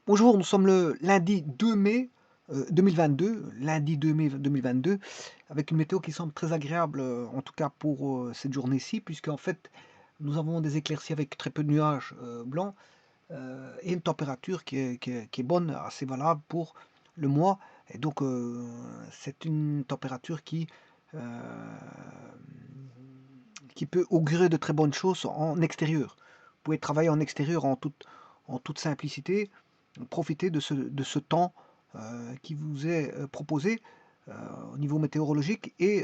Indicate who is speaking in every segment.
Speaker 1: Bonjour, nous sommes le lundi 2 mai 2022, lundi 2 mai 2022, avec une météo qui semble très agréable, en tout cas pour cette journée-ci, puisqu'en fait, nous avons des éclaircies avec très peu de nuages blancs et une température qui est bonne, assez valable pour le mois. Et donc, c'est une température euh, qui peut augurer de très bonnes choses en extérieur. Vous pouvez travailler en extérieur en toute simplicité, profiter de ce temps qui vous est proposé euh, au niveau météorologique et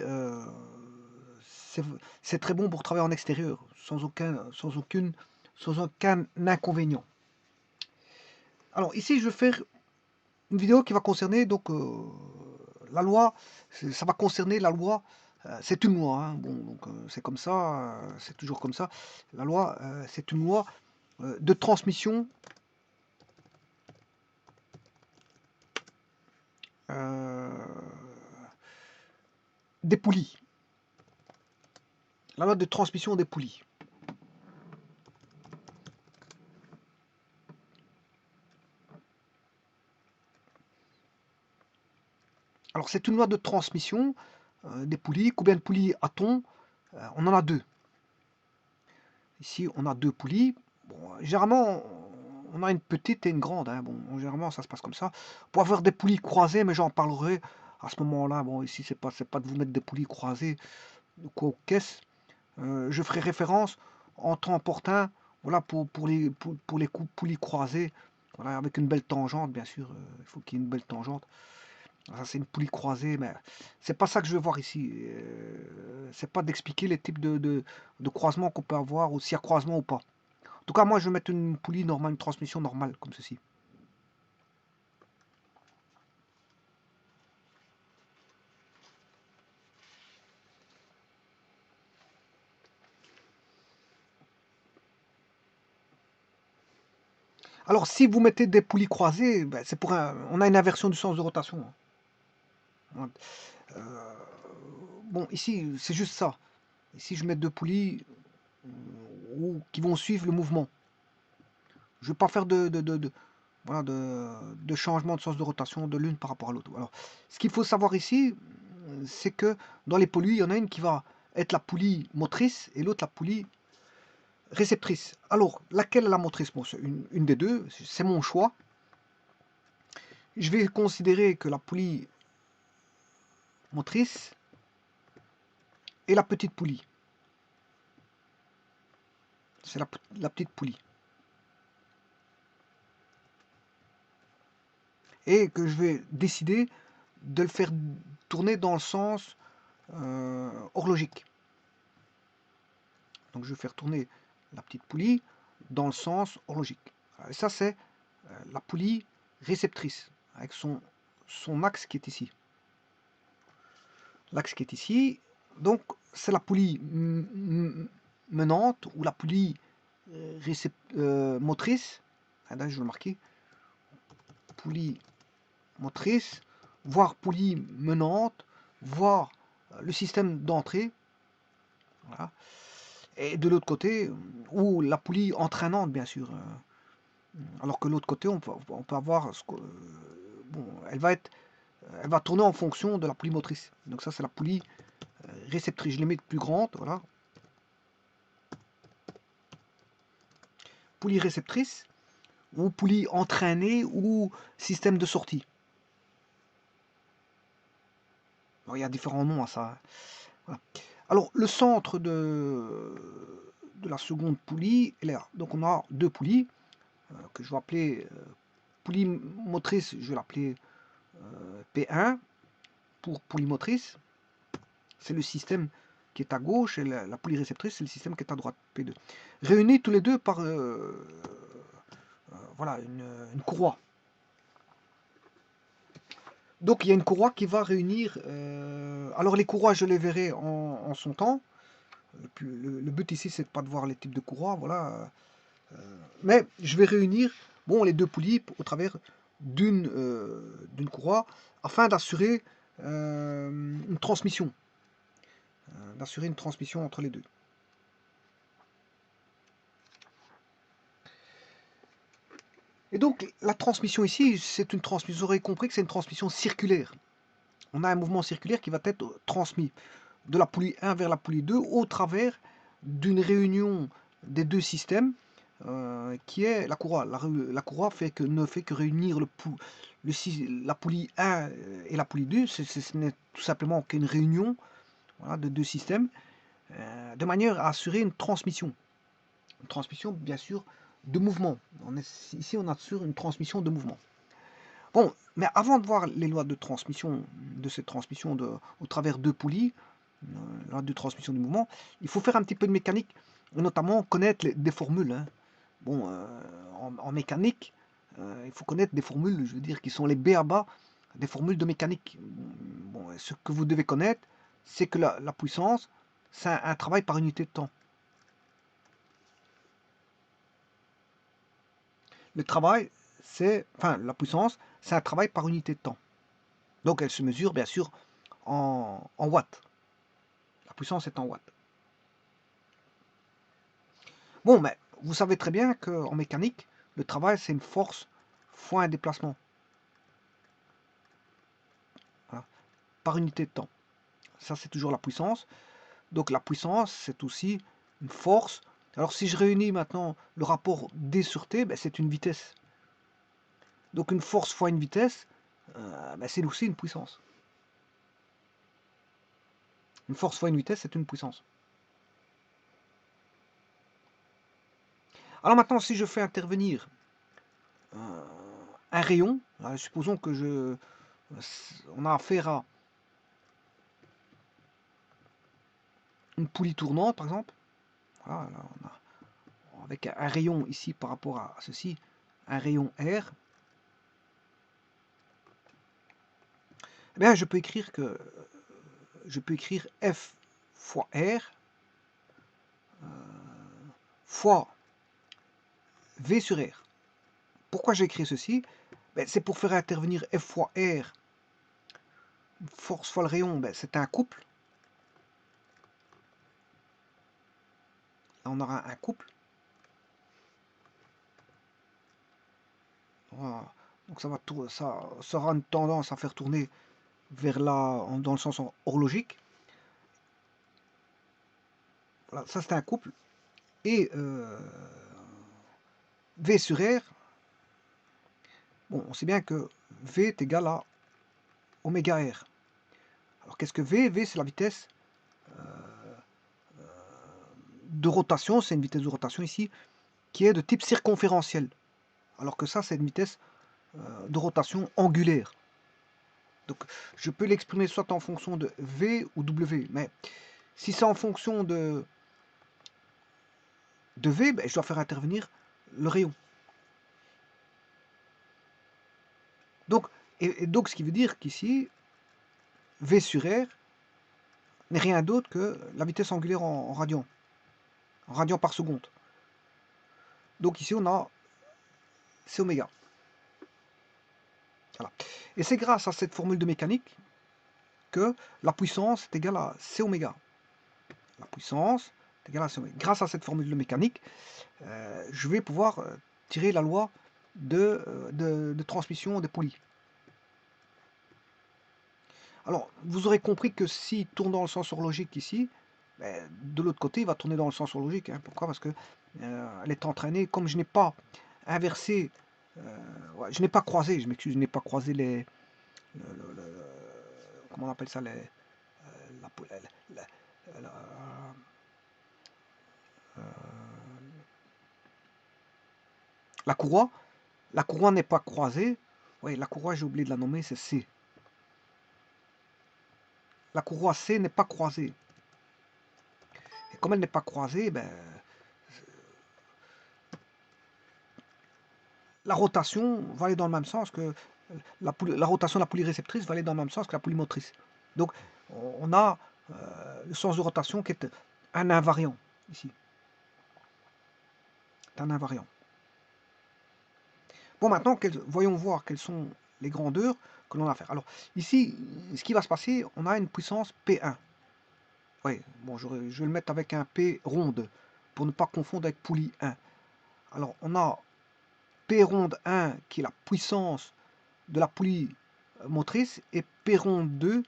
Speaker 1: c'est c'est très bon pour travailler en extérieur sans aucun inconvénient. Alors ici je vais faire une vidéo qui va concerner donc la loi, ça va concerner la loi, c'est une loi, hein, bon donc c'est comme ça, c'est toujours comme ça. La loi, c'est une loi de transmission euh, des poulies. La loi de transmission des poulies. Alors c'est une loi de transmission des poulies. Combien de poulies a-t-on? On en a deux. Ici on a deux poulies. Bon, généralement on a une petite et une grande, hein. Bon, généralement ça se passe comme ça. Pour avoir des poulies croisées, mais j'en parlerai à ce moment-là. Bon, ici c'est pas de vous mettre des poulies croisées quoi, aux caisses. Je ferai référence en temps opportun, voilà, pour les poulies croisées, voilà, avec une belle tangente, bien sûr. Il faut qu'il y ait une belle tangente. Ça, c'est une poulie croisée, mais c'est pas ça que je veux voir ici. C'est pas d'expliquer les types de croisements qu'on peut avoir, ou s'il y a croisement ou pas. En tout cas, moi, je vais mettre une poulie normale, une transmission normale, comme ceci. Alors, si vous mettez des poulies croisées, ben, on a une inversion du sens de rotation, hein. Euh, bon, ici, c'est juste ça. Ici, je mets deux poulies qui vont suivre le mouvement. Je ne vais pas faire voilà, de changement de sens de rotation de l'une par rapport à l'autre. Alors, ce qu'il faut savoir ici, c'est que dans les poulies, il y en a une qui va être la poulie motrice et l'autre la poulie réceptrice. Alors, laquelle est la motrice? Bon, c'est une des deux, c'est mon choix. Je vais considérer que la poulie motrice est la petite poulie. C'est la petite poulie. Et que je vais décider de le faire tourner dans le sens horlogique. Donc je vais faire tourner la petite poulie dans le sens horlogique. Et ça, c'est la poulie réceptrice, avec son axe qui est ici. L'axe qui est ici, donc c'est la poulie menante ou la poulie motrice. Ah, là, je vais le marquer. Poulie motrice, voire poulie menante, voire le système d'entrée. Voilà. Et de l'autre côté, ou la poulie entraînante, bien sûr. Alors que de l'autre côté, on peut avoir bon, elle va tourner en fonction de la poulie motrice. Donc ça, c'est la poulie réceptrice. Je les mets plus grandes, voilà. Poulie réceptrice, ou poulie entraînée, ou système de sortie. Alors, il y a différents noms à ça. Voilà. Alors, le centre de la seconde poulie est là. Donc, on a deux poulies que je vais appeler poulie motrice, je vais l'appeler P1 pour poulie motrice. C'est le système qui est à gauche et la poulie réceptrice, c'est le système qui est à droite, P2. Réunis tous les deux par voilà, une courroie. Donc il y a une courroie qui va réunir. Alors les courroies, je les verrai en son temps. Le but ici, c'est de pas de voir les types de courroies, voilà. Mais je vais réunir bon, les deux poulies au travers d'une courroie afin une transmission, d'assurer une transmission entre les deux. Et donc, la transmission ici, c'est une transmission, vous aurez compris que c'est une transmission circulaire. On a un mouvement circulaire qui va être transmis de la poulie 1 vers la poulie 2 au travers d'une réunion des deux systèmes qui est la courroie. La courroie ne fait que réunir la poulie 1 et la poulie 2. Ce n'est tout simplement qu'une réunion, voilà, de deux systèmes de manière à assurer une transmission. Une transmission, bien sûr, de mouvement. Ici, on assure une transmission de mouvement. Bon, mais avant de voir les lois de transmission, de cette transmission au travers deux poulies, loi de transmission du mouvement, il faut faire un petit peu de mécanique, et notamment connaître des formules. Hein. Bon, en mécanique, il faut connaître des formules, je veux dire, qui sont les b.a.-ba des formules de mécanique. Bon, ce que vous devez connaître, c'est que la puissance, c'est un travail par unité de temps. Le travail, la puissance, c'est un travail par unité de temps. Donc elle se mesure bien sûr en watts. La puissance est en watts. Bon, mais vous savez très bien qu'en mécanique, le travail c'est une force fois un déplacement. Voilà. Par unité de temps. Ça c'est toujours la puissance. Donc la puissance c'est aussi une force. Alors si je réunis maintenant le rapport D sur T, ben, c'est une vitesse. Donc une force fois une vitesse, ben, c'est aussi une puissance. Une force fois une vitesse, c'est une puissance. Alors maintenant, si je fais intervenir un rayon, supposons que on a affaire à une poulie tournante, par exemple. Voilà, là, avec un rayon ici par rapport à ceci, un rayon R. Eh bien, je peux écrire F fois R fois V sur R. Pourquoi j'ai écrit ceci? Ben, c'est pour faire intervenir F fois R, force fois le rayon, ben, c'est un couple. Là, on aura un couple. Voilà. Donc ça aura une tendance à faire tourner vers dans le sens horlogique. Voilà, ça c'est un couple. Et V sur R, bon, on sait bien que V est égal à oméga R. Alors qu'est-ce que V? V c'est la vitesse de rotation, c'est une vitesse de rotation ici, qui est de type circonférentiel. Alors que ça c'est une vitesse de rotation angulaire. Donc je peux l'exprimer soit en fonction de V ou W, mais si c'est en fonction de V, ben, je dois faire intervenir le rayon. Donc, donc ce qui veut dire qu'ici, V sur R n'est rien d'autre que la vitesse angulaire en radians par seconde. Donc ici on a C oméga. Voilà. Et c'est grâce à cette formule de mécanique que la puissance est égale à C oméga. La puissance est égale à C oméga. Grâce à cette formule de mécanique, je vais pouvoir tirer la loi de transmission des poulies. Alors, vous aurez compris que s'il tourne dans le sens horlogique ici, ben, de l'autre côté, il va tourner dans le sens horlogique. Hein. Pourquoi? Parce que elle est entraînée, comme je n'ai pas inversé, ouais, je n'ai pas croisé, je m'excuse, je n'ai pas croisé comment on appelle ça, la, la, la, euh, la courroie. La courroie n'est pas croisée. Oui, la courroie, j'ai oublié de la nommer, c'est C. La courroie C n'est pas croisée. Et comme elle n'est pas croisée, ben, la rotation va aller dans le même sens que la rotation de la poulie réceptrice va aller dans le même sens que la poulie motrice. Donc on a le sens de rotation qui est un invariant ici. C'est un invariant. Bon, maintenant, voyons voir quelles sont les grandeurs que l'on a à faire. Alors ici, ce qui va se passer, on a une puissance P1. Oui, bon, je vais le mettre avec un P ronde pour ne pas confondre avec poulie 1. Alors on a P ronde 1 qui est la puissance de la poulie motrice et P ronde 2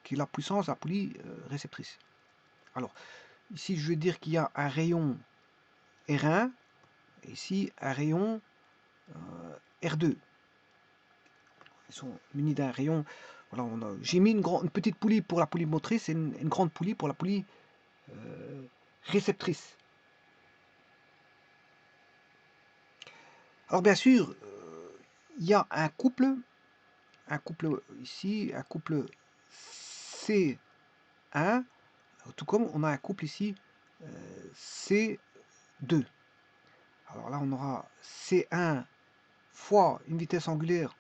Speaker 1: qui est la puissance de la poulie réceptrice. Alors, ici, je veux dire qu'il y a un rayon R1 et ici un rayon R2. Ils sont munis d'un rayon. Voilà, j'ai mis une petite poulie pour la poulie motrice et une grande poulie pour la poulie réceptrice. Alors bien sûr, il y a un couple ici, un couple C1, tout comme on a un couple ici C2. Alors là, on aura C1 fois une vitesse angulaire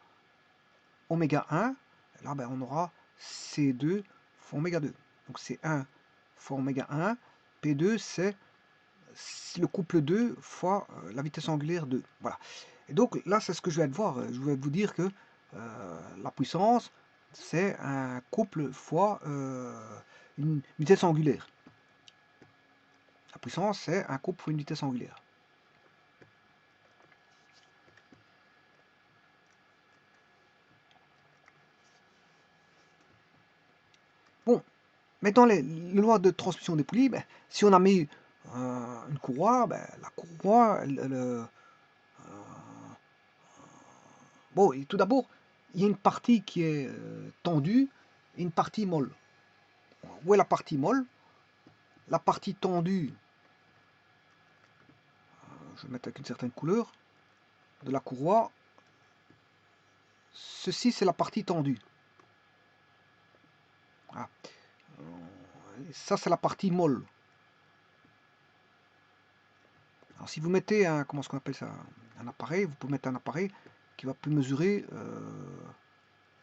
Speaker 1: oméga 1. Et là, ben, on aura C2 fois oméga 2. Donc C1 fois oméga 1. P2, c'est le couple 2 fois la vitesse angulaire 2. Voilà. Et donc là, c'est ce que je vais voir. Je vais vous dire que la puissance, c'est un couple fois une vitesse angulaire. La puissance, c'est un couple fois une vitesse angulaire. Bon, maintenant, les lois de transmission des poulies, ben, si on a mis une courroie, ben, la courroie, bon, et tout d'abord, il y a une partie qui est tendue et une partie molle. Où est la partie molle? La partie tendue, je vais mettre avec une certaine couleur, de la courroie. Ceci, c'est la partie tendue. Ah. Ça, c'est la partie molle. Alors, si vous mettez un, comment est-ce qu'on appelle ça, un appareil, vous pouvez mettre un appareil qui va mesurer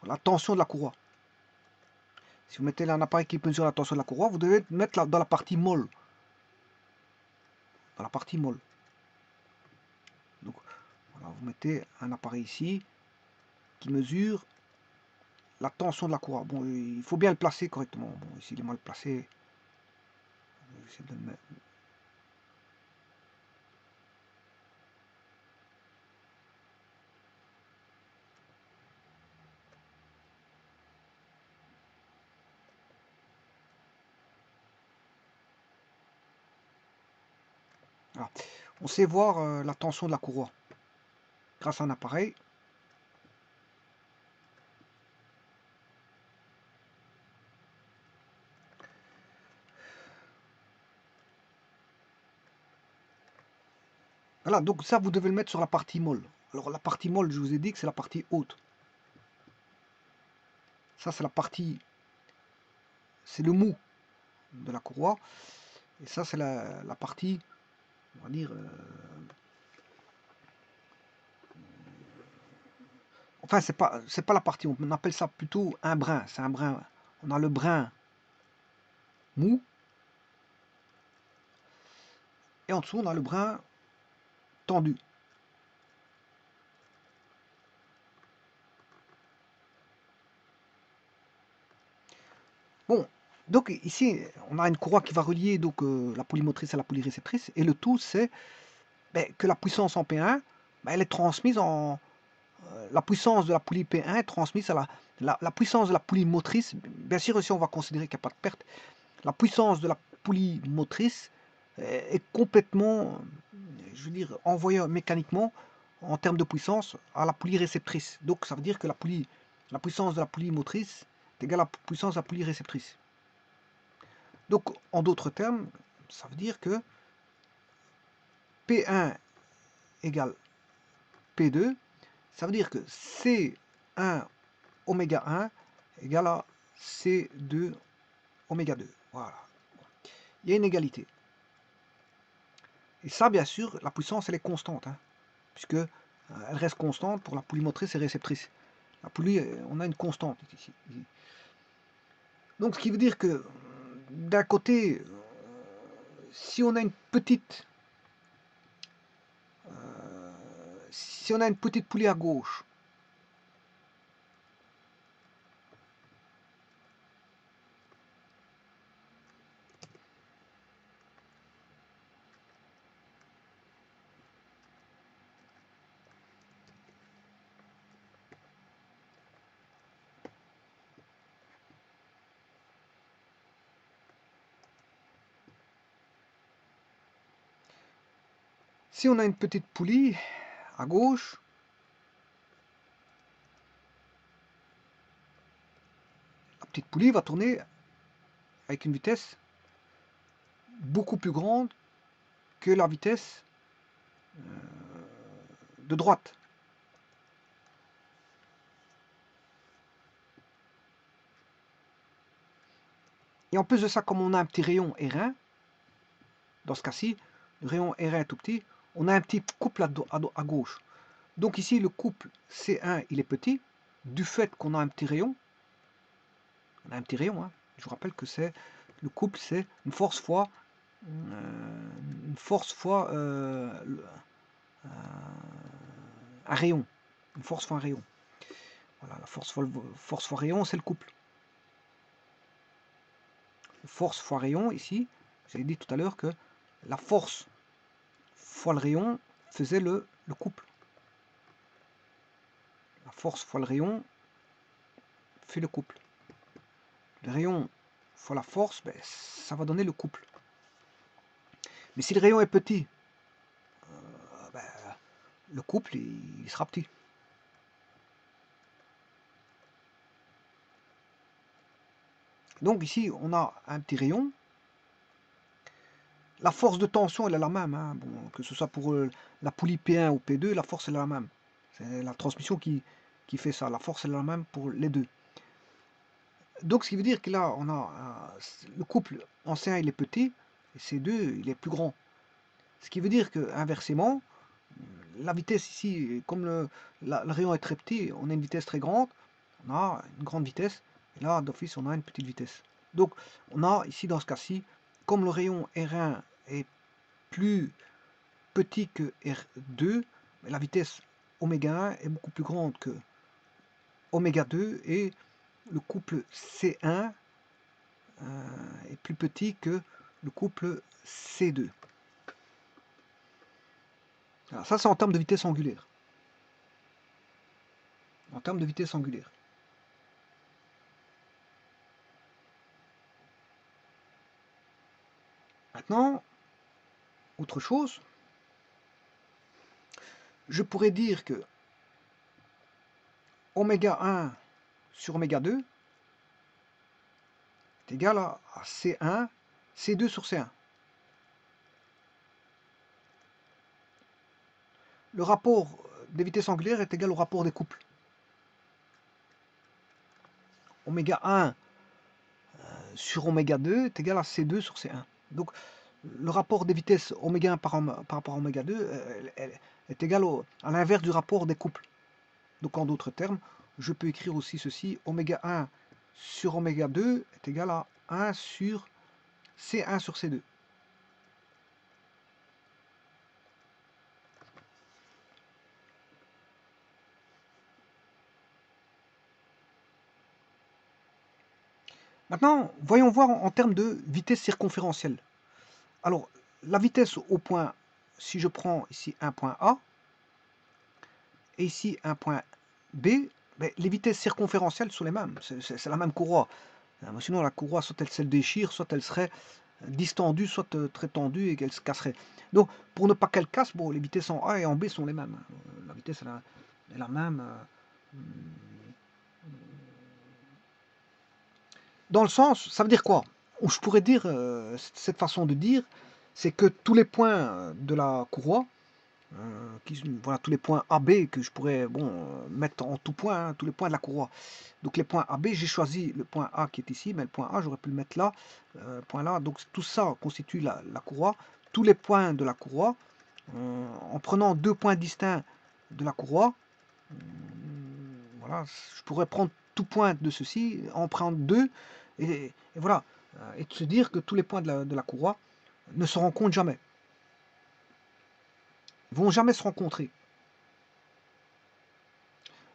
Speaker 1: la tension de la courroie. Si vous mettez là un appareil qui mesure la tension de la courroie, vous devez mettre dans la partie molle. Dans la partie molle. Donc, voilà, vous mettez un appareil ici qui mesure la tension de la courroie. Bon, il faut bien le placer correctement. Bon, ici, il est mal placé. Je vais essayer de le mettre. Voilà. On sait voir la tension de la courroie grâce à un appareil. Voilà, donc ça, vous devez le mettre sur la partie molle. Alors la partie molle, je vous ai dit que c'est la partie haute. Ça, c'est la partie, c'est le mou de la courroie. Et ça, c'est la partie, on va dire, enfin, c'est pas la partie, on appelle ça plutôt un brin. C'est un brin. On a le brin mou. Et en dessous, on a le brin tendu. Bon, donc ici, on a une courroie qui va relier donc, la poulie motrice à la poulie réceptrice. Et le tout, c'est que la puissance en P1, elle est transmise en... la puissance de la poulie P1 est transmise à la puissance de la poulie motrice. Bien sûr, ici, on va considérer qu'il n'y a pas de perte. La puissance de la poulie motrice est complètement, je veux dire, envoyée mécaniquement en termes de puissance à la poulie réceptrice. Donc ça veut dire que la puissance de la poulie motrice est égale à la puissance de la poulie réceptrice. Donc en d'autres termes, ça veut dire que P1 égale P2, ça veut dire que C1 oméga 1 égale à C2 oméga 2. Voilà. Il y a une égalité. Et ça, bien sûr, la puissance, elle est constante, hein, puisque elle reste constante pour la poulie motrice et réceptrice. La poulie, on a une constante ici. Donc, ce qui veut dire que, d'un côté, si on a une petite, si on a une petite poulie à gauche, Si on a une petite poulie à gauche, la petite poulie va tourner avec une vitesse beaucoup plus grande que la vitesse de droite. Et en plus de ça, comme on a un petit rayon R1, dans ce cas-ci, le rayon R1 est tout petit, on a un petit couple à gauche. Donc ici, le couple C1, il est petit, du fait qu'on a un petit rayon. On a un petit rayon, hein. Je vous rappelle que c'est le couple, c'est une force fois un rayon. Une force fois un rayon. Voilà, la force fois rayon, c'est le couple. Force fois rayon, ici, j'avais dit tout à l'heure que la force fois le rayon faisait le couple. La force fois le rayon fait le couple. Le rayon fois la force, ben, ça va donner le couple. Mais si le rayon est petit, ben, le couple il sera petit. Donc ici, on a un petit rayon. La force de tension, elle est la même. Hein. Bon, que ce soit pour la poulie P1 ou P2, la force, elle est la même. C'est la transmission qui fait ça. La force, elle est la même pour les deux. Donc, ce qui veut dire que là, on a le couple en C1, il est petit, et C2, il est plus grand. Ce qui veut dire que, inversement, la vitesse ici, comme le rayon est très petit, on a une vitesse très grande, on a une grande vitesse, et là, d'office, on a une petite vitesse. Donc, on a ici, dans ce cas-ci, comme le rayon R1 est plus petit que R2, la vitesse oméga 1 est beaucoup plus grande que oméga 2, et le couple C1 est plus petit que le couple C2. Alors ça, c'est en termes de vitesse angulaire. En termes de vitesse angulaire. Maintenant, autre chose, je pourrais dire que oméga 1 sur oméga 2 est égal à C1, C2 sur C1. Le rapport des vitesses angulaires est égal au rapport des couples. Oméga 1 sur oméga 2 est égal à C2 sur C1. Donc, le rapport des vitesses oméga 1 par rapport à oméga 2 est égal à l'inverse du rapport des couples. Donc, en d'autres termes, je peux écrire aussi ceci, oméga 1 sur oméga 2 est égal à 1 sur C1 sur C2. Maintenant, voyons voir en termes de vitesse circonférentielle. Alors, la vitesse au point, si je prends ici un point A, et ici un point B, ben, les vitesses circonférentielles sont les mêmes, c'est la même courroie. Sinon, la courroie, soit elle se déchire, soit elle serait distendue, soit très tendue et qu'elle se casserait. Donc, pour ne pas qu'elle casse, bon, les vitesses en A et en B sont les mêmes. La vitesse est la même. Dans le sens, ça veut dire quoi? Ou je pourrais dire, cette façon de dire, c'est que tous les points de la courroie, voilà, tous les points AB que je pourrais mettre en tout point, hein, tous les points de la courroie. Donc les points AB, j'ai choisi le point A qui est ici, mais le point A, j'aurais pu le mettre là, point là. Donc tout ça constitue la courroie. Tous les points de la courroie, en prenant deux points distincts de la courroie, voilà, je pourrais prendre tout point de ceci, en prendre deux, et voilà, et de se dire que tous les points de la courroie ne se rencontrent jamais. Ils vont jamais se rencontrer.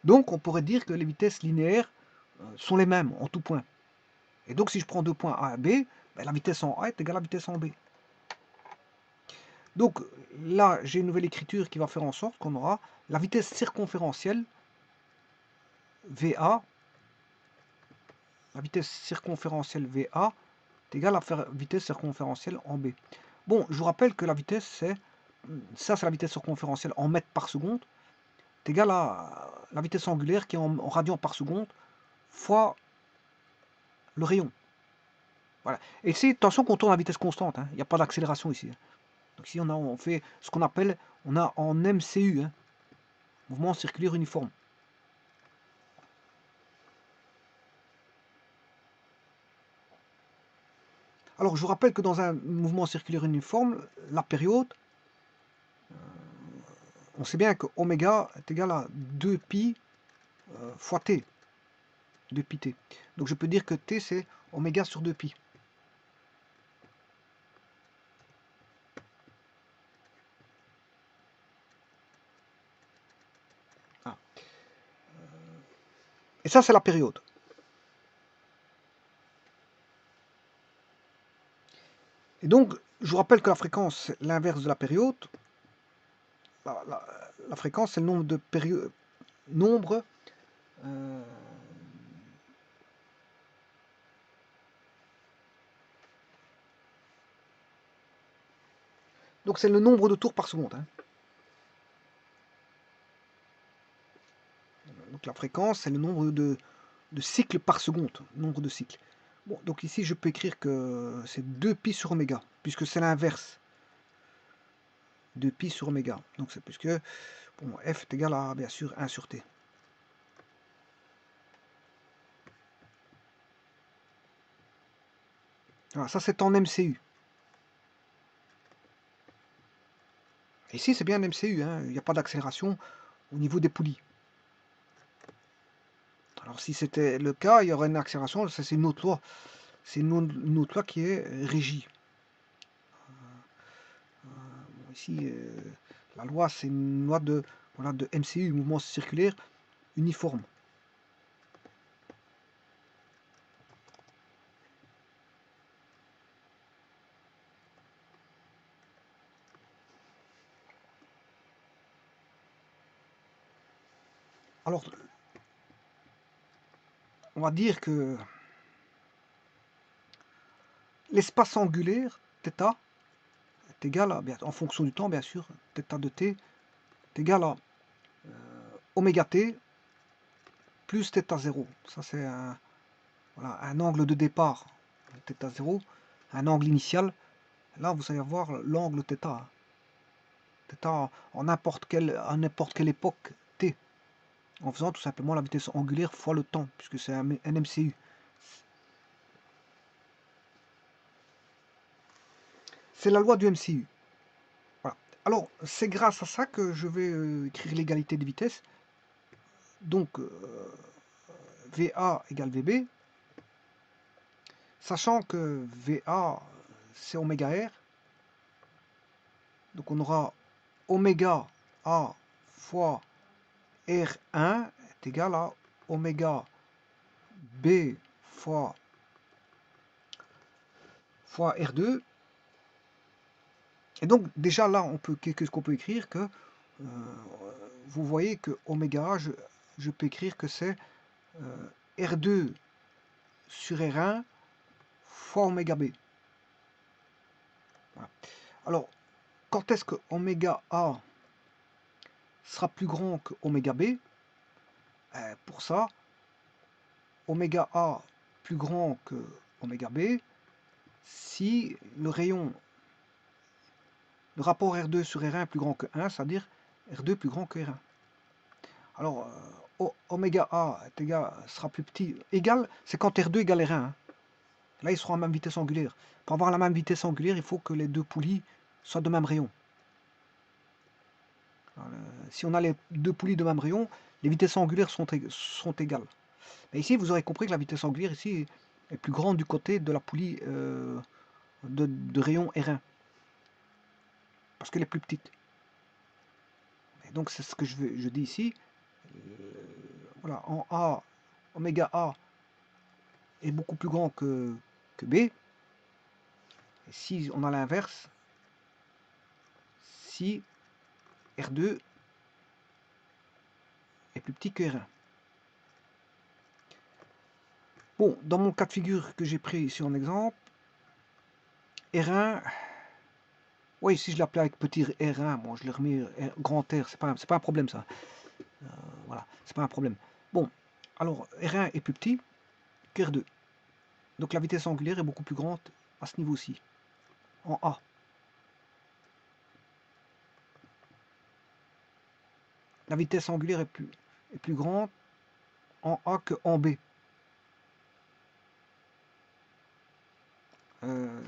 Speaker 1: Donc on pourrait dire que les vitesses linéaires sont les mêmes en tout point. Et donc si je prends deux points A et B, ben, la vitesse en A est égale à la vitesse en B. Donc là, j'ai une nouvelle écriture qui va faire en sorte qu'on aura la vitesse circonférentielle VA, la vitesse circonférentielle VA est égale à la vitesse circonférentielle en B. Bon, je vous rappelle que la vitesse, c'est ça c'est la vitesse circonférentielle en mètres par seconde, est égal à la vitesse angulaire qui est en radians par seconde fois le rayon. Voilà. Et ici, attention qu'on tourne à vitesse constante, hein. Il n'y a pas d'accélération ici. Donc ici, on fait ce qu'on appelle, on a en MCU, hein, mouvement circulaire uniforme. Alors, je vous rappelle que dans un mouvement circulaire uniforme, la période, on sait bien que oméga est égal à 2pi fois t. 2pi t. Donc, je peux dire que t, c'est oméga sur 2pi. Ah. Et ça, c'est la période. Et donc, je vous rappelle que la fréquence, c'est l'inverse de la période. La fréquence, c'est le nombre de périodes. Donc, c'est le nombre de tours par seconde. Hein. Donc, la fréquence, c'est le nombre de cycles par seconde. Nombre de cycles. Bon, donc ici, je peux écrire que c'est 2pi sur oméga, puisque c'est l'inverse de pi sur oméga. Donc, c'est puisque bon, f est égal à, bien sûr, 1 sur t. Voilà, ça, c'est en MCU. Ici, c'est bien MCU, hein, il n'y a pas d'accélération au niveau des poulies. Alors, si c'était le cas, il y aurait une accélération, ça, c'est une autre loi. C'est une autre loi qui est régie. Bon, ici, la loi, c'est une loi de MCU, mouvement circulaire uniforme. Alors, on va dire que l'espace angulaire, θ, est égal à, en fonction du temps, bien sûr, θ de t, est égal à oméga t plus θ0. Ça, c'est un angle de départ, θ0, un angle initial. Là, vous allez avoir l'angle θ. θ à n'importe quelle époque t, en faisant tout simplement la vitesse angulaire fois le temps, puisque c'est un MCU. C'est la loi du MCU. Voilà. Alors, c'est grâce à ça que je vais écrire l'égalité des vitesses. Donc, VA égale VB, sachant que VA, c'est oméga R. Donc, on aura oméga A fois R1 est égal à oméga B fois R2. Et donc, déjà là, qu'est-ce qu'on peut écrire que vous voyez que oméga A, je peux écrire que c'est R2 sur R1 fois oméga B. Voilà. Alors, quand est-ce que oméga A sera plus grand que oméga B? Pour ça, oméga A plus grand que oméga B, si le rapport R2 sur R1 est plus grand que 1, c'est-à-dire R2 plus grand que R1. Alors, oméga A sera plus petit, égal, c'est quand R2 égale R1. Hein. Là, ils seront à la même vitesse angulaire. Pour avoir la même vitesse angulaire, il faut que les deux poulies soient de même rayon. Alors, si on a les deux poulies de même rayon, les vitesses angulaires sont égales. Mais ici, vous aurez compris que la vitesse angulaire ici est plus grande du côté de la poulie de rayon R1. Parce qu'elle est plus petite. Et donc, c'est ce que je dis ici. Voilà, en A, oméga A est beaucoup plus grand que B. Et si on a l'inverse, si R2 est plus petit que R1. Bon, dans mon cas de figure que j'ai pris ici en exemple, R1 Oui, si je l'appelais avec petit R1, bon, je l'ai remis grand R, c'est pas un problème ça. Voilà, c'est pas un problème. Bon, alors R1 est plus petit que R2. Donc la vitesse angulaire est beaucoup plus grande à ce niveau-ci, en A. La vitesse angulaire est plus grande en A que en B. Euh,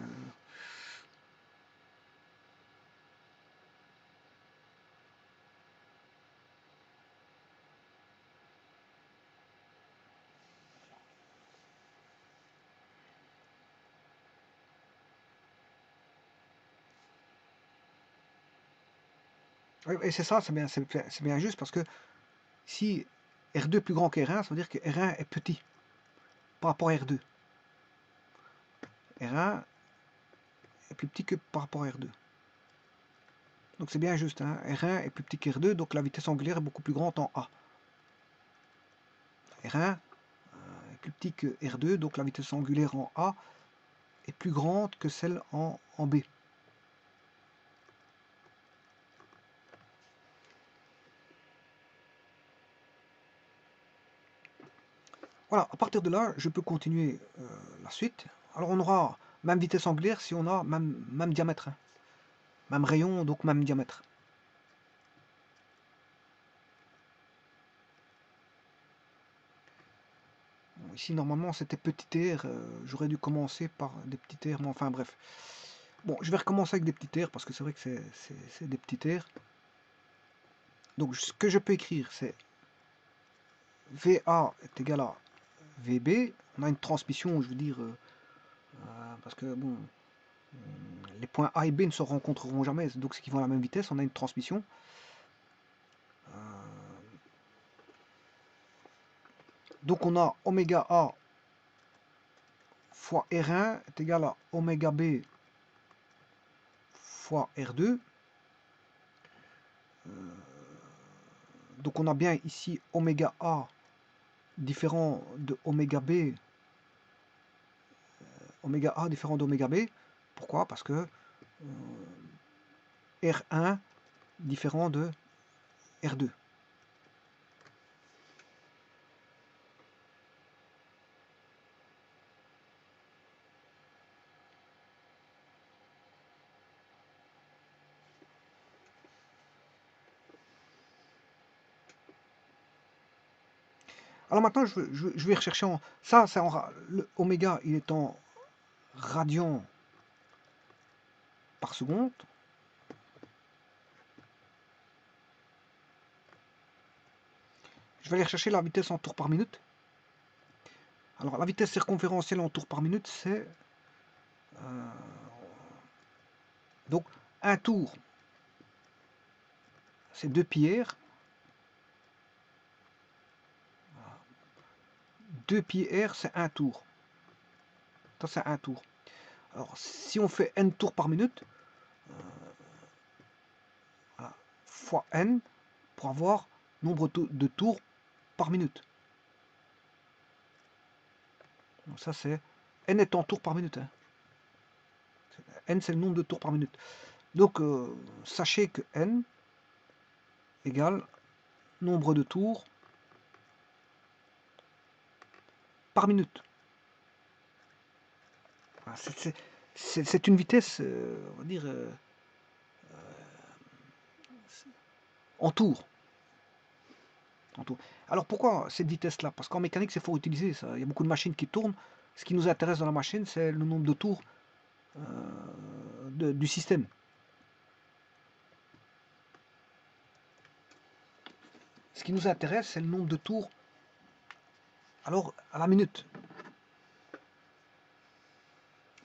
Speaker 1: et c'est ça, c'est bien juste parce que si R2 est plus grand que R1, ça veut dire que R1 est petit par rapport à R2. R1 est plus petit que par rapport à R2. Donc c'est bien juste, hein. R1 est plus petit que R2, donc la vitesse angulaire est beaucoup plus grande en A. R1 est plus petit que R2, donc la vitesse angulaire en A est plus grande que celle en B. Voilà, à partir de là, je peux continuer la suite. Alors on aura même vitesse angulaire si on a même diamètre, hein. Même rayon, donc même diamètre. Bon, ici, normalement, c'était petit r. J'aurais dû commencer par des petits r, mais enfin bref. Bon, je vais recommencer avec des petits r parce que c'est vrai que c'est des petits r. Donc ce que je peux écrire, c'est VA est égal à VB. On a une transmission, je veux dire, parce que bon, les points A et B ne se rencontreront jamais, donc c'est qu'ils vont à la même vitesse. On a une transmission. Donc on a oméga A fois R1 est égal à oméga B fois R2. Donc on a bien ici oméga A différent de oméga B, oméga A différent d'oméga B. Pourquoi? Parce que R1 différent de R2. Alors maintenant, je vais rechercher en... Ça, c'est le oméga, il est en radians par seconde. Je vais aller chercher la vitesse en tours par minute. Alors la vitesse circonférentielle en tours par minute, c'est... donc un tour, c'est 2 pi r. 2 pi r, c'est un tour. Ça, c'est un tour. Alors, si on fait n tours par minute, voilà, fois n, pour avoir nombre de tours par minute. Donc ça, c'est... n est en tours par minute, hein. N, c'est le nombre de tours par minute. Donc, sachez que n égale nombre de tours par minute. Voilà, c'est une vitesse, on va dire, en tours. Alors pourquoi cette vitesse-là? Parce qu'en mécanique, c'est fort utilisé ça. Il y a beaucoup de machines qui tournent. Ce qui nous intéresse dans la machine, c'est le nombre de tours du système. Ce qui nous intéresse, c'est le nombre de tours alors à la minute.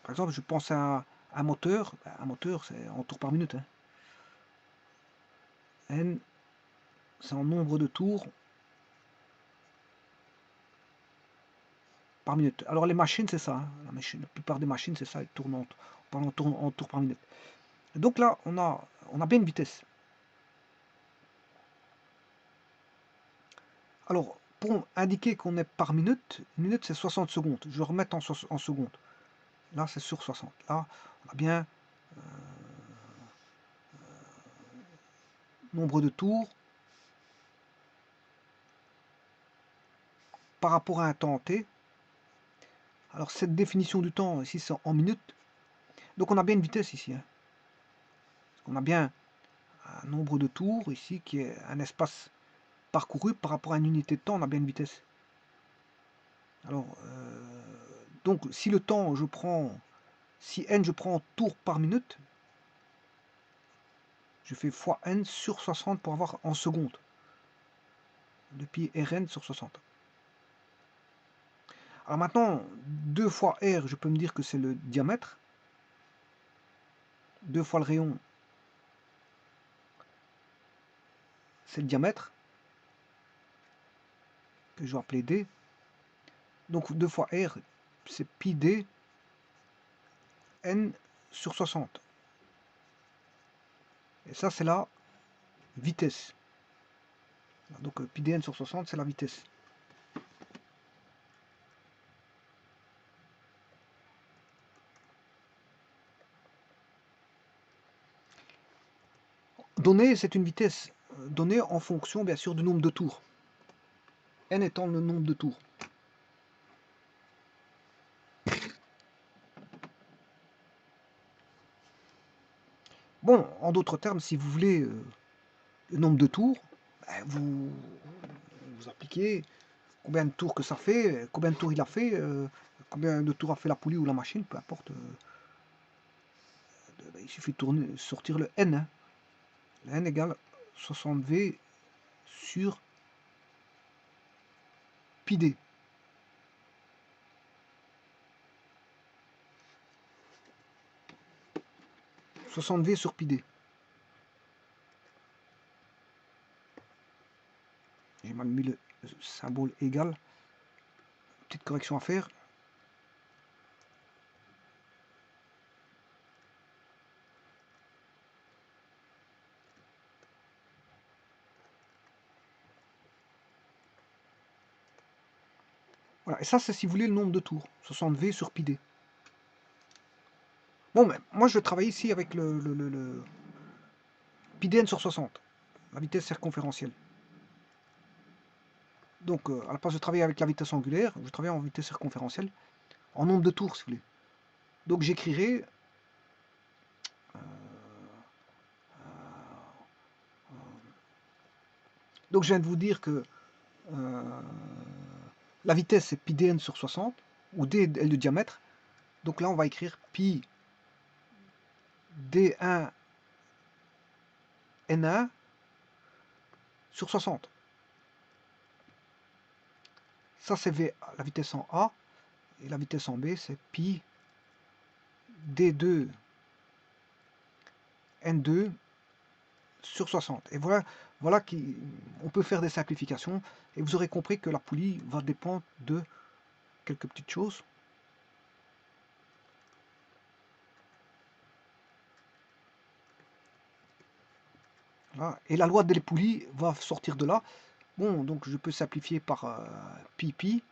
Speaker 1: Par exemple, je pense à un moteur. Un moteur, c'est en tours par minute, hein. N, c'est en nombre de tours par minute. Alors les machines, c'est ça, hein. La plupart des machines, c'est ça, elles tournent en tours par minute. Et donc là, on a bien une vitesse. Alors, pour indiquer qu'on est par minute, une minute c'est 60 secondes. Je vais remettre en secondes. Là, c'est sur 60. Là, on a bien nombre de tours par rapport à un temps t. Alors cette définition du temps, ici c'est en minutes. Donc on a bien une vitesse ici. Hein. On a bien un nombre de tours ici qui est un espace parcouru par rapport à une unité de temps, on a bien une vitesse. Alors, donc si le temps, si n je prends tours par minute, je fais fois n sur 60 pour avoir en secondes. Depuis Rn sur 60. Alors maintenant, 2 fois R, je peux me dire que c'est le diamètre. 2 fois le rayon, c'est le diamètre, que je vais appeler D. Donc 2 fois R, c'est pi D n sur 60. Et ça, c'est la vitesse. Donc pi d n sur 60, c'est la vitesse. Donnée, c'est une vitesse donnée en fonction, bien sûr, du nombre de tours. N étant le nombre de tours. Bon, en d'autres termes, si vous voulez le nombre de tours, vous appliquez combien de tours que ça fait, combien de tours il a fait, combien de tours a fait la poulie ou la machine, peu importe. Il suffit de sortir le n. Hein. Le n égale 60V sur pi d. « 60V sur pi d. J'ai mal mis le symbole égal. Petite correction à faire. Voilà, et ça c'est si vous voulez le nombre de tours, 60V sur pi d. Bon, mais moi je travaille ici avec le pi d n sur 60, la vitesse circonférentielle. Donc à la place de travailler avec la vitesse angulaire, je travaille en vitesse circonférentielle, en nombre de tours si vous voulez. Donc j'écrirai donc je viens de vous dire que la vitesse c'est pi dn sur 60, où d est le diamètre. Donc là on va écrire pi d1 n1 sur 60. Ça c'est v, la vitesse en A, et la vitesse en B c'est pi d2 n2 sur 60. Et voilà on peut faire des simplifications, et vous aurez compris que la poulie va dépendre de quelques petites choses. Voilà. Et la loi des poulies va sortir de là. Bon, donc je peux simplifier par pi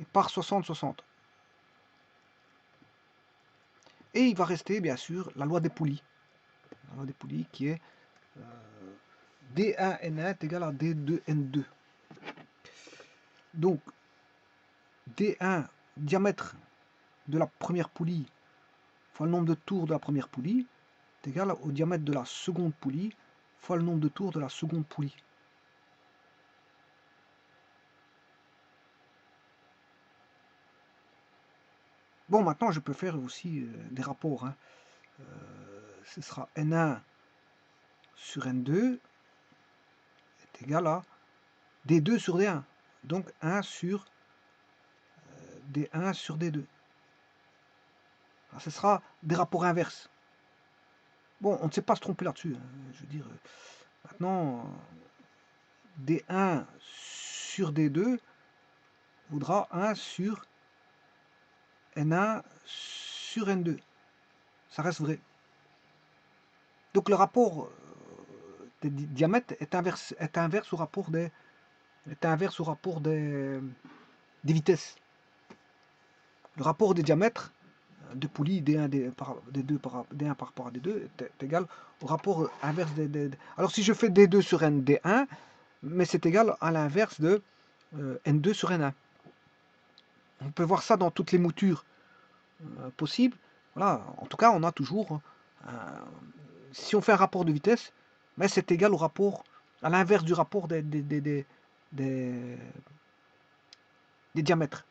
Speaker 1: et par 60-60. Et il va rester bien sûr la loi des poulies. La loi des poulies qui est D1N1 est égal à D2N2. Donc D1, diamètre de la première poulie fois le nombre de tours de la première poulie est égal au diamètre de la seconde poulie fois le nombre de tours de la seconde poulie. Bon, maintenant je peux faire aussi des rapports. Hein. Ce sera N1 sur N2 est égal à D2 sur D1. Donc 1 sur D1 sur D2. Alors, ce sera des rapports inverses. Bon, on ne sait pas se tromper là-dessus. Hein. Je veux dire, maintenant, D1 sur D2 vaudra 1 sur N1 sur N2. Ça reste vrai. Donc le rapport des diamètres est inverse au rapport des vitesses. Le rapport des diamètres de poulies D1, D2 D1 par rapport à D2 est égal au rapport inverse Alors si je fais D2 sur N D1, mais c'est égal à l'inverse de N2 sur N1. On peut voir ça dans toutes les moutures possibles. Voilà, en tout cas, on a toujours, si on fait un rapport de vitesse, mais c'est égal au rapport, à l'inverse du rapport des diamètres.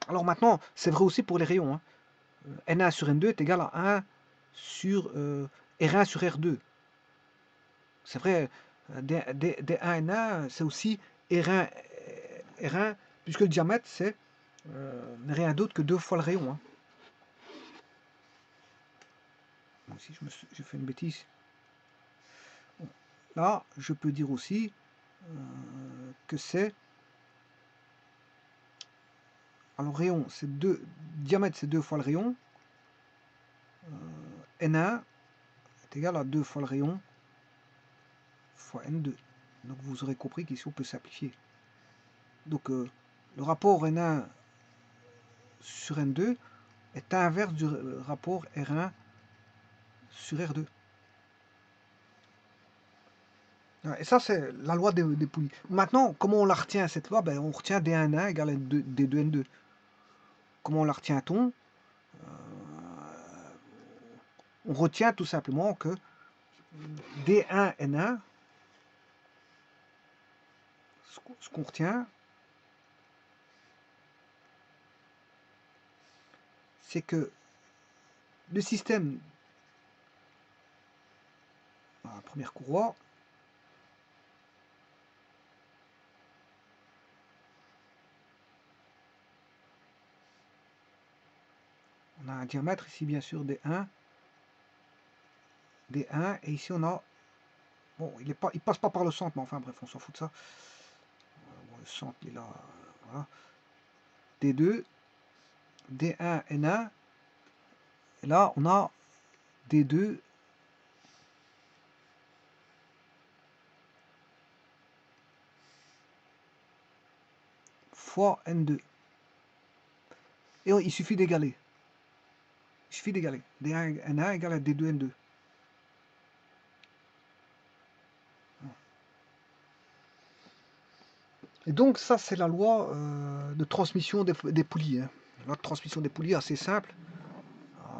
Speaker 1: Alors maintenant, c'est vrai aussi pour les rayons. Hein. N1 sur N2 est égal à 1 sur R1 sur R2. C'est vrai, D1 N1, c'est aussi R1, puisque le diamètre, c'est rien d'autre que 2 fois le rayon. Hein. Bon, si j'ai fait une bêtise. Bon. Là, je peux dire aussi que c'est... Alors, rayon, c'est 2... Diamètre, c'est 2 fois le rayon. N1 est égal à 2 fois le rayon fois N2. Donc, vous aurez compris qu'ici, on peut simplifier. Donc, le rapport N1 sur N2 est inverse du rapport R1 sur R2. Et ça, c'est la loi des poulies. Maintenant, comment on la retient, cette loi? On retient D1N1 égale D2N2. Comment la retient-on? On retient tout simplement que D1N1, ce qu'on retient, c'est que le système, la première courroie, on a un diamètre ici bien sûr D1, et ici on a, bon il passe pas par le centre, mais enfin bref on s'en fout de ça. Bon, le centre il est là, voilà. D2, D1, N1, et là on a D2 fois N2. Et il suffit d'égaler. Il suffit d'égaler. D1 N1 égale à D2 N2. Et donc ça c'est la loi de transmission des poulies. Hein. La loi de transmission des poulies assez simple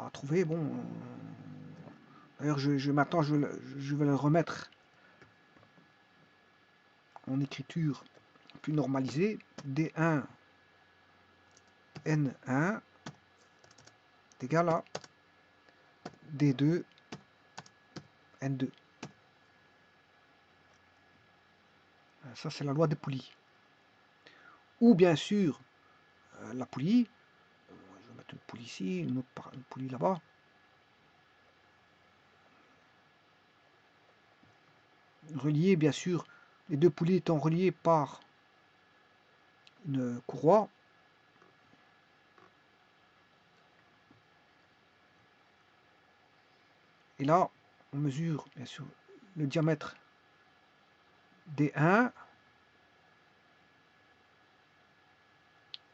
Speaker 1: à trouver. Bon, d'ailleurs maintenant je vais le remettre en écriture plus normalisée. D1 N1 est égal à D2 N2. Ça c'est la loi des poulies. Ou bien sûr la poulie. Je vais mettre une poulie ici, une autre une poulie là-bas. Reliées bien sûr, les deux poulies étant reliées par une courroie. Et là, on mesure bien sûr le diamètre D1,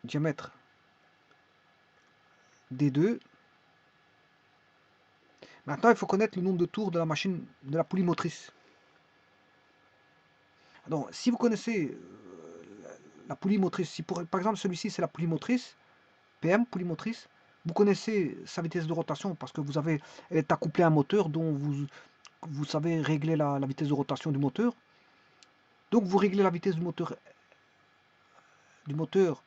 Speaker 1: diamètre D2. Maintenant, il faut connaître le nombre de tours de la machine, de la poulie motrice. Donc, si vous connaissez la poulie motrice, si par exemple celui-ci c'est la poulie motrice, PM, poulie motrice, vous connaissez sa vitesse de rotation parce que elle est accouplée à un moteur dont vous savez régler la vitesse de rotation du moteur. Donc vous réglez la vitesse du moteur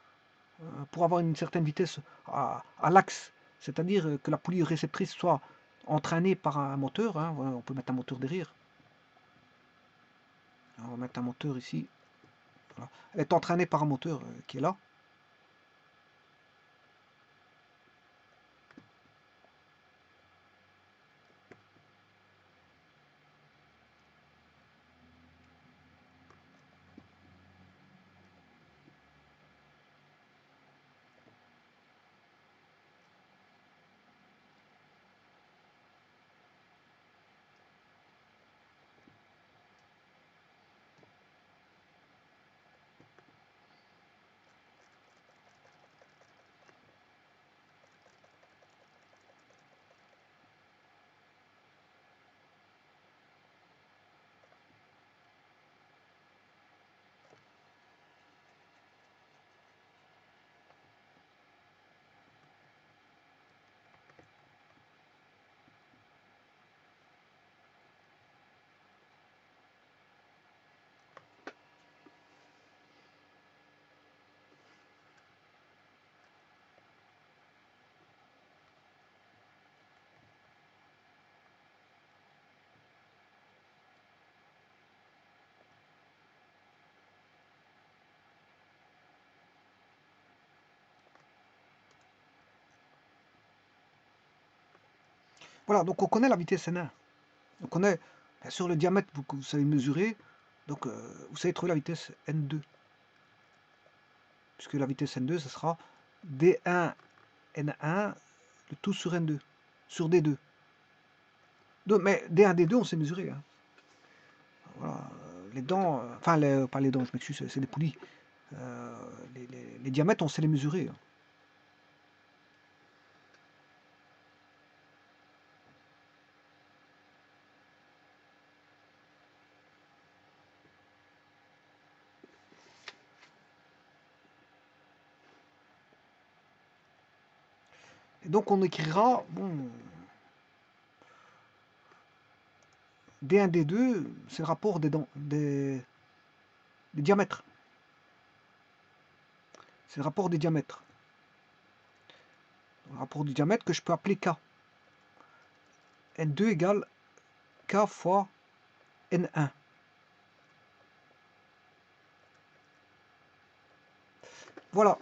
Speaker 1: pour avoir une certaine vitesse à l'axe, c'est-à-dire que la poulie réceptrice soit entraînée par un moteur. Hein, voilà, on peut mettre un moteur derrière. On va mettre un moteur ici. Voilà. Elle est entraînée par un moteur qui est là. Voilà, donc on connaît la vitesse N1. On connaît, bien sûr, le diamètre, vous savez mesurer. Donc, vous savez trouver la vitesse N2. Puisque la vitesse N2, ce sera D1, N1, le tout sur N2, sur D2. Donc, mais D1, D2, on sait mesurer. Hein. Voilà, les dents, enfin, pas les dents, je m'excuse, c'est des poulies. Les diamètres, on sait les mesurer. Hein. Et donc, on écrira, bon, D1, D2, c'est le rapport des diamètres. C'est le rapport des diamètres. Le rapport du diamètre que je peux appeler K. N2 égale K fois N1. Voilà.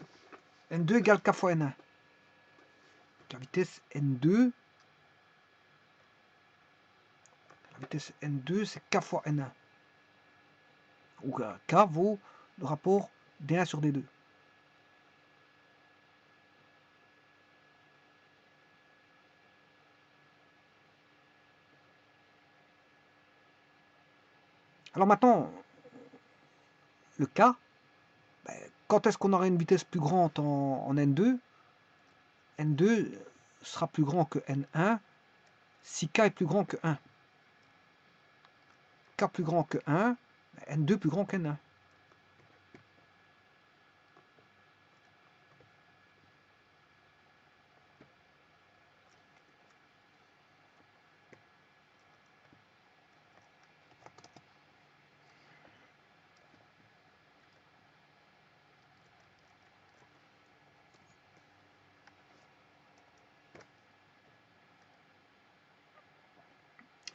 Speaker 1: N2 égale K fois N1. La vitesse N2, c'est K fois N1. Où K vaut le rapport D1 sur D2. Alors maintenant, le K, ben, quand est-ce qu'on aura une vitesse plus grande en N2? N2 sera plus grand que N1 si K est plus grand que 1. K plus grand que 1, N2 plus grand qu'N1.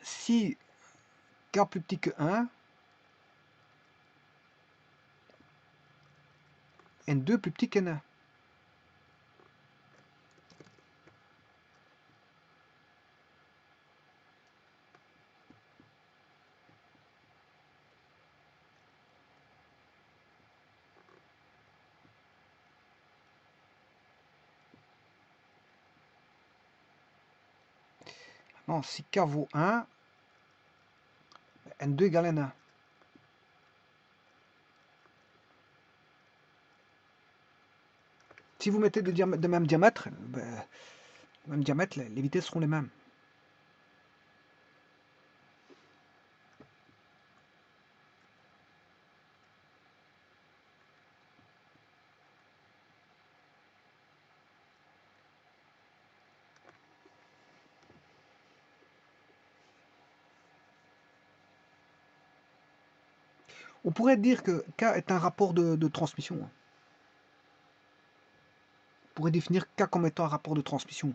Speaker 1: Si K plus petit que 1, N2 plus petit qu'N1. Non, si K vaut 1, N2 égale N1. Si vous mettez de même diamètre, les vitesses seront les mêmes. On pourrait dire que K est un rapport de transmission. On pourrait définir K comme étant un rapport de transmission.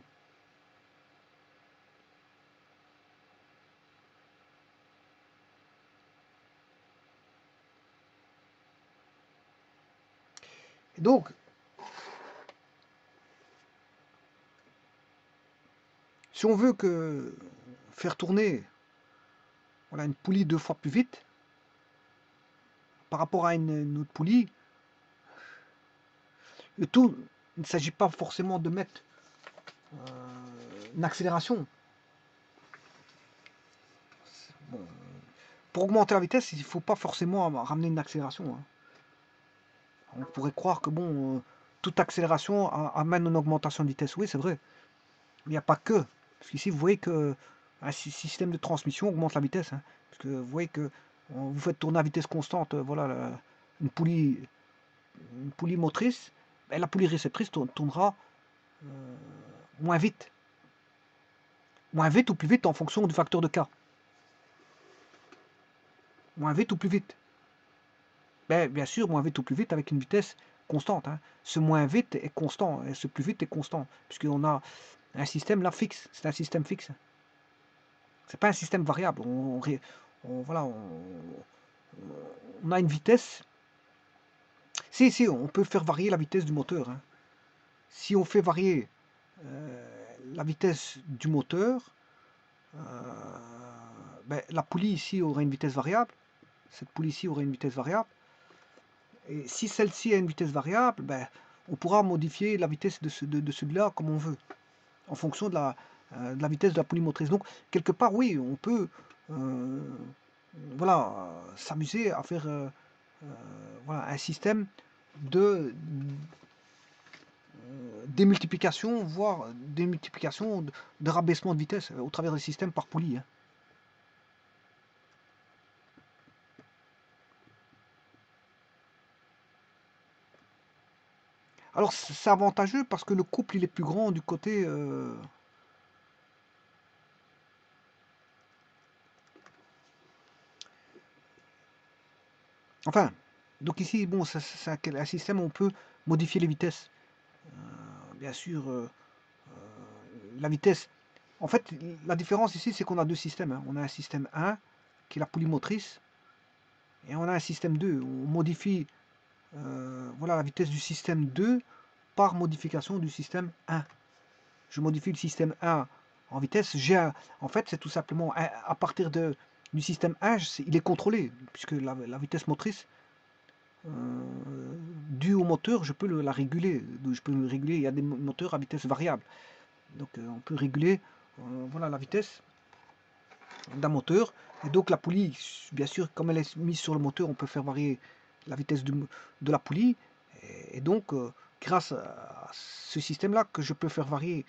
Speaker 1: Et donc, si on veut faire tourner voilà, une poulie 2 fois plus vite par rapport à une autre poulie, le tout, il ne s'agit pas forcément de mettre une accélération. Bon, pour augmenter la vitesse, il ne faut pas forcément ramener une accélération. Hein. On pourrait croire que bon, toute accélération amène une augmentation de vitesse. Oui, c'est vrai. Il n'y a pas que. Parce qu'ici, vous voyez que un système de transmission augmente la vitesse. Hein. Parce que vous voyez que vous faites tourner à vitesse constante, voilà, une poulie motrice, et la poulie réceptrice tournera moins vite. Moins vite ou plus vite en fonction du facteur de K. Moins vite ou plus vite. Ben, bien sûr, moins vite ou plus vite avec une vitesse constante. Hein. Ce moins vite est constant, et ce plus vite est constant. Puisqu'on a un système là fixe. C'est un système fixe. C'est pas un système variable. Voilà, on a une vitesse. Si, on peut faire varier la vitesse du moteur. Hein. Si on fait varier la vitesse du moteur, ben, la poulie ici aurait une vitesse variable. Cette poulie ici aurait une vitesse variable. Et si celle-ci a une vitesse variable, ben, on pourra modifier la vitesse de celui-là comme on veut, en fonction de la vitesse de la poulie motrice. Donc, quelque part, oui, on peut voilà, s'amuser à faire voilà, un système de démultiplication, voire démultiplication, de rabaissement de vitesse au travers des systèmes par poulie. Hein. Alors c'est avantageux parce que le couple il est plus grand du côté enfin, donc ici bon c'est un système où on peut modifier les vitesses. Bien sûr la vitesse. En fait la différence ici c'est qu'on a deux systèmes. Hein. On a un système 1 qui est la poulie motrice et on a un système 2. On modifie voilà la vitesse du système 2 par modification du système 1. Je modifie le système 1 en vitesse. En fait, c'est tout simplement à partir du système 1, il est contrôlé, puisque la vitesse motrice, due au moteur, je peux la réguler. Je peux le réguler. Il y a des moteurs à vitesse variable. Donc, on peut réguler voilà, la vitesse d'un moteur. Et donc, la poulie, bien sûr, comme elle est mise sur le moteur, on peut faire varier la vitesse de la poulie. Et donc, grâce à ce système-là, que je peux faire varier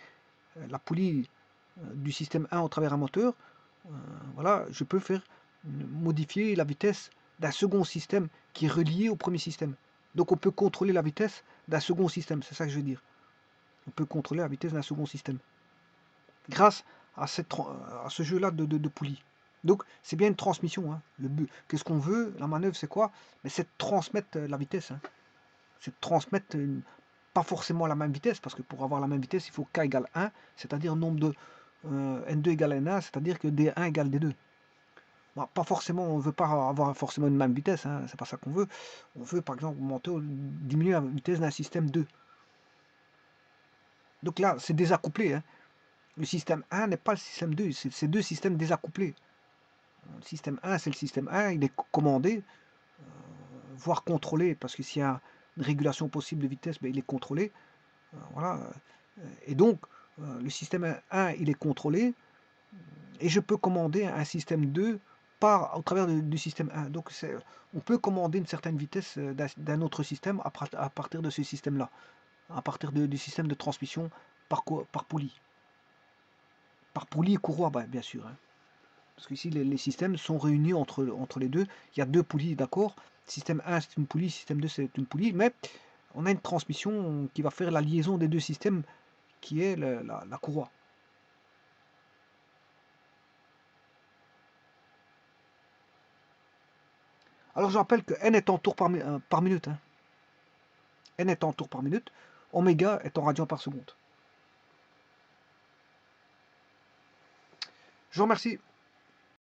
Speaker 1: la poulie du système 1 au travers un moteur, voilà, je peux faire modifier la vitesse d'un second système qui est relié au premier système. Donc on peut contrôler la vitesse d'un second système, c'est ça que je veux dire. On peut contrôler la vitesse d'un second système grâce à, à ce jeu-là de poulies. Donc c'est bien une transmission. Hein. Le but, qu'est-ce qu'on veut, la manœuvre c'est quoi? Mais c'est de transmettre la vitesse. Hein. C'est de transmettre pas forcément la même vitesse, parce que pour avoir la même vitesse, il faut k égale 1, c'est-à-dire nombre de n2 égale n1, c'est-à-dire que d1 égale d2. Bon, pas forcément, on ne veut pas avoir forcément une même vitesse, hein, c'est pas ça qu'on veut. On veut par exemple diminuer la vitesse d'un système 2. Donc là, c'est désaccouplé. Hein. Le système 1 n'est pas le système 2, c'est deux systèmes désaccouplés. Le système 1, c'est le système 1, il est commandé, voire contrôlé, parce que s'il y a une régulation possible de vitesse, ben, il est contrôlé. Voilà. Et donc, le système 1, il est contrôlé, et je peux commander un système 2 au travers du système 1. Donc, on peut commander une certaine vitesse d'un autre système à partir de ce système-là, à partir du système de transmission par poulie. Par poulie et courroie, bien sûr. Hein. Parce que ici, les systèmes sont réunis entre les deux. Il y a deux poulies, d'accord. Système 1, c'est une poulie, système 2, c'est une poulie, mais on a une transmission qui va faire la liaison des deux systèmes, qui est la courroie. Alors je rappelle que n est en tours par minute. Hein. N est en tours par minute, oméga est en radians par seconde. Je vous remercie.